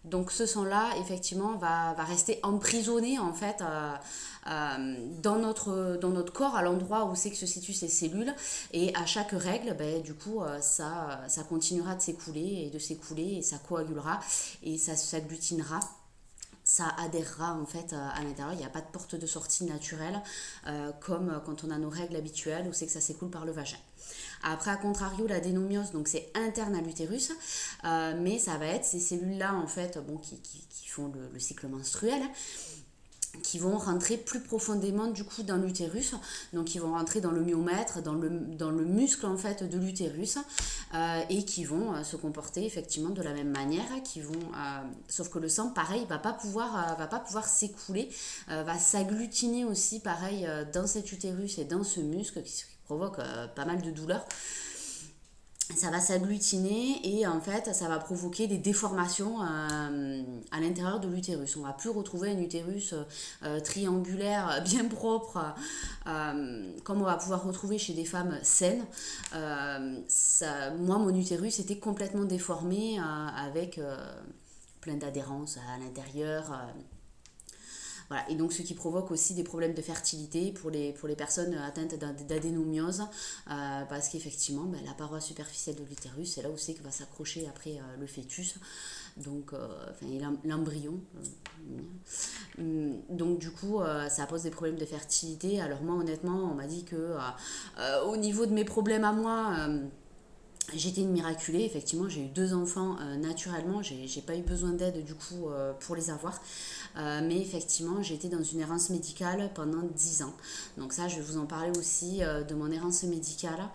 Donc ce sang-là, effectivement, va rester emprisonné en fait dans notre corps, à l'endroit où c'est que se situent ces cellules. Et à chaque règle, ben, du coup, ça continuera de s'écouler et de s'écouler et ça coagulera et ça s'agglutinera, ça adhérera en fait à l'intérieur. Il n'y a pas de porte de sortie naturelle comme quand on a nos règles habituelles où c'est que ça s'écoule par le vagin. Après, à contrario, l'adénomiose, donc c'est interne à l'utérus, mais ça va être ces cellules-là en fait, bon, qui font le cycle menstruel, qui vont rentrer plus profondément du coup dans l'utérus, donc ils vont rentrer dans le myomètre, dans le muscle en fait de l'utérus, et qui vont se comporter effectivement de la même manière, sauf que le sang pareil va pas pouvoir s'écouler, va s'agglutiner aussi pareil dans cet utérus et dans ce muscle qui provoque pas mal de douleurs. Ça va s'agglutiner et en fait ça va provoquer des déformations à l'intérieur de l'utérus. On va plus retrouver un utérus triangulaire bien propre comme on va pouvoir retrouver chez des femmes saines. Moi mon utérus était complètement déformé avec plein d'adhérences à l'intérieur. Voilà. Et donc ce qui provoque aussi des problèmes de fertilité pour les personnes atteintes d'adénomiose, parce qu'effectivement ben, la paroi superficielle de l'utérus, c'est là où c'est que va s'accrocher après le fœtus, donc l'embryon. Donc du coup ça pose des problèmes de fertilité. Alors moi honnêtement on m'a dit que au niveau de mes problèmes à moi, j'étais une miraculée, effectivement, j'ai eu deux enfants naturellement, j'ai pas eu besoin d'aide du coup pour les avoir. Mais effectivement, j'ai été dans une errance médicale pendant 10 ans. Donc ça, je vais vous en parler aussi de mon errance médicale.